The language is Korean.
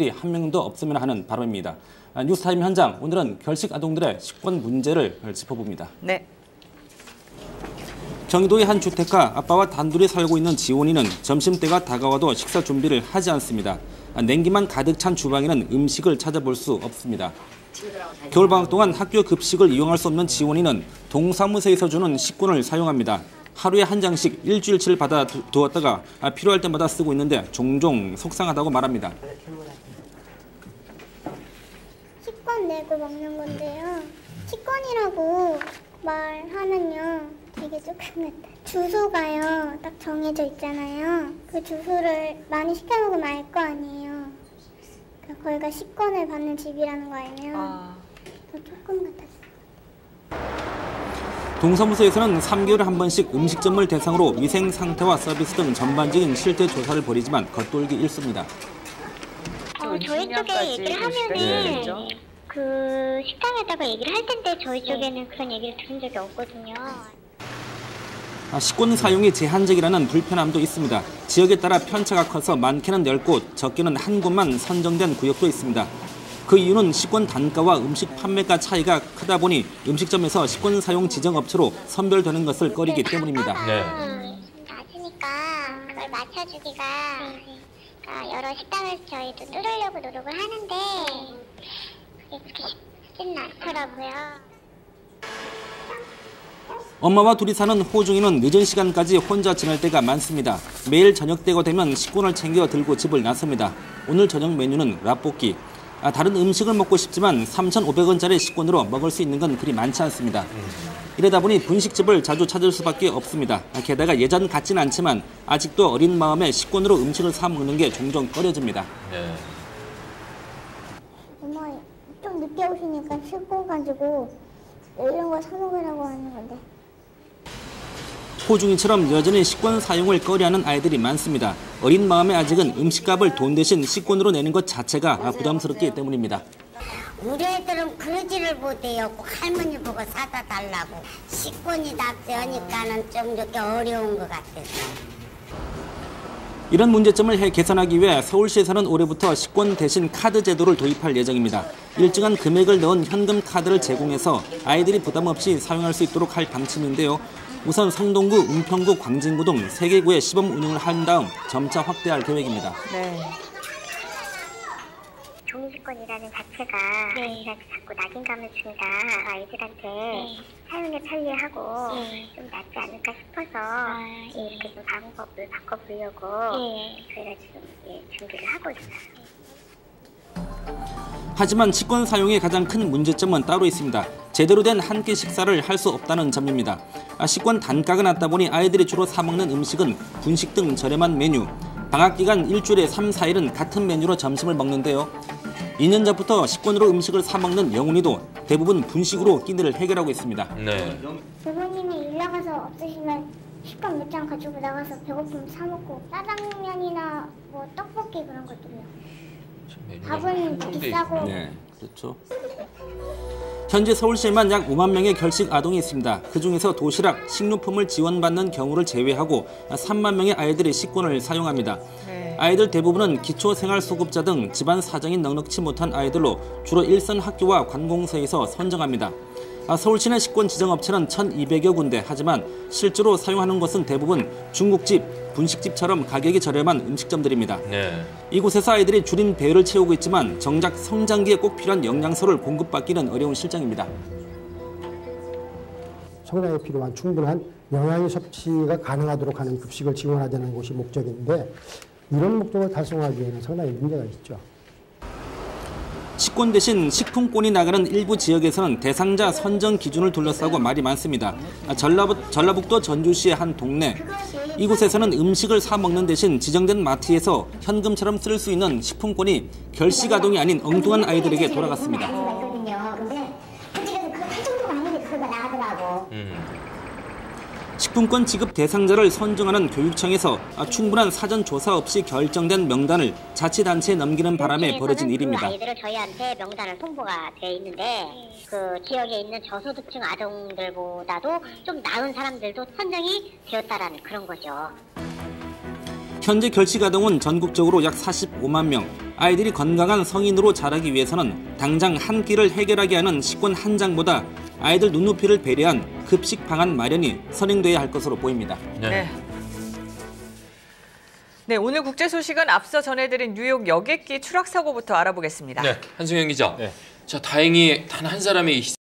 한 명도 없으면 하는 바람입니다. 뉴스타임 현장, 오늘은 결식 아동들의 식권 문제를 짚어봅니다. 네. 경기도의 한 주택가, 아빠와 단둘이 살고 있는 지원이는 점심때가 다가와도 식사 준비를 하지 않습니다. 냉기만 가득 찬 주방에는 음식을 찾아볼 수 없습니다. 겨울방학 동안 학교 급식을 이용할 수 없는 지원이는 동사무소에서 주는 식권을 사용합니다. 하루에 한 장씩 일주일치를 받아 두었다가 필요할 때마다 쓰고 있는데 종종 속상하다고 말합니다. 식권 내고 먹는 건데요. 식권이라고 말하면요. 되게 조금 주소가요. 딱 정해져 있잖아요. 그 주소를 많이 시켜먹으면 알 거 아니에요. 그러니까 거기가 식권을 받는 집이라는 거 알면 조금 같았어요. 동사무소에서는 3개월에 한 번씩 음식점을 대상으로 위생 상태와 서비스 등 전반적인 실태 조사를 벌이지만 겉돌기 일쑤입니다. 저희 쪽에 얘기를 하면은 그 식당에다가 얘기를 할 텐데 저희 쪽에는 그런 얘기를 들은 적이 없거든요. 식권 사용이 제한적이라는 불편함도 있습니다. 지역에 따라 편차가 커서 많게는 10곳, 적게는 한 곳만 선정된 구역도 있습니다. 그 이유는 식권 단가와 음식 판매가 차이가 크다 보니 음식점에서 식권 사용 지정업체로 선별되는 것을 꺼리기 때문입니다. 낮으니까 그걸 맞춰주기가 그러니까 여러 식당을 저희도 뚫으려고 노력을 하는데 그게 그렇게 쉽지는 않더라고요. 엄마와 둘이 사는 호중이는 늦은 시간까지 혼자 지낼 때가 많습니다. 매일 저녁 때가 되면 식권을 챙겨 들고 집을 나섭니다. 오늘 저녁 메뉴는 라볶이. 다른 음식을 먹고 싶지만 3,500원짜리 식권으로 먹을 수 있는 건 그리 많지 않습니다. 이러다 보니 분식집을 자주 찾을 수밖에 없습니다. 게다가 예전 같진 않지만 아직도 어린 마음에 식권으로 음식을 사 먹는 게 종종 꺼려집니다. 엄마 좀 늦게 오시니까 식권 가지고 이런 거 사 먹으라고 하는 건데. 호중이처럼 여전히 식권 사용을 꺼려하는 아이들이 많습니다. 어린 마음에 아직은 음식값을 돈 대신 식권으로 내는 것 자체가 부담스럽기 때문입니다. 우리 애들은 그러지를 못해요. 꼭 할머니 보고 사다 달라고. 식권이 납세하니까는 좀 이렇게 어려운 것 같아서. 이런 문제점을 개선하기 위해 서울시에서는 올해부터 식권 대신 카드 제도를 도입할 예정입니다. 일정한 금액을 넣은 현금 카드를 제공해서 아이들이 부담 없이 사용할 수 있도록 할 방침인데요. 우선 성동구, 은평구, 광진구 등 3개 구에 시범 운영을 한 다음 점차 확대할 계획입니다. 종이식권이라는 자체가 아이들한테 자꾸 낙인감을 준다. 아이들한테 사용에 편리하고 좀 낫지 않을까 싶어서 이렇게 좀 방법을 바꿔보려고 그래가지고 준비를 하고 있어요. 하지만 식권 사용의 가장 큰 문제점은 따로 있습니다. 제대로 된 한 끼 식사를 할 수 없다는 점입니다. 식권 단가가 낮다 보니 아이들이 주로 사 먹는 음식은 분식 등 저렴한 메뉴. 방학 기간 일주일에 3, 4일은 같은 메뉴로 점심을 먹는데요. 2년 전부터 식권으로 음식을 사 먹는 영훈이도 대부분 분식으로 끼니를 해결하고 있습니다. 부모님이 일 나가서 없으시면 식권 몇 장 가지고 나가서 배고프면 사 먹고 짜장면이나 뭐 떡볶이 그런 것들요. 밥은 비싸고. 네, 그렇죠. 현재 서울시에만 약 5만 명의 결식 아동이 있습니다. 그중에서 도시락, 식료품을 지원받는 경우를 제외하고 3만 명의 아이들이 식권을 사용합니다. 아이들 대부분은 기초생활수급자 등 집안 사정이 넉넉지 못한 아이들로 주로 일선 학교와 관공서에서 선정합니다. 서울시내 식권 지정업체는 1,200여 군데, 하지만 실제로 사용하는 곳은 대부분 중국집, 분식집처럼 가격이 저렴한 음식점들입니다. 이곳에서 아이들이 줄인 배를 채우고 있지만 정작 성장기에 꼭 필요한 영양소를 공급받기는 어려운 실정입니다. 성장에 필요한 충분한 영양의 섭취가 가능하도록 하는 급식을 지원하자는 것이 목적인데 이런 목적을 달성하기에는 상당히 문제가 있죠. 식권 대신 식품권이 나가는 일부 지역에서는 대상자 선정 기준을 둘러싸고 말이 많습니다. 전라북도 전주시의 한 동네. 이곳에서는 음식을 사 먹는 대신 지정된 마트에서 현금처럼 쓸 수 있는 식품권이 결식 아동이 아닌 엉뚱한 아이들에게 돌아갔습니다. 식품권 지급 대상자를 선정하는 교육청에서 충분한 사전 조사 없이 결정된 명단을 자치단체에 넘기는 바람에 벌어진 일입니다. 아이들을 저희한테 명단을 통보가 돼 있는데 그 지역에 있는 저소득층 아동들보다도 좀 나은 사람들도 선정이 되었다라는 그런 거죠. 현재 결식 아동은 전국적으로 약 45만 명. 아이들이 건강한 성인으로 자라기 위해서는 당장 한 끼를 해결하게 하는 식권 한 장보다 아이들 눈높이를 배려한 급식 방안 마련이 선행돼야 할 것으로 보입니다. 네. 네, 오늘 국제 소식은 앞서 전해드린 뉴욕 여객기 추락 사고부터 알아보겠습니다. 네, 한승현 기자. 자, 다행히 단 한 사람의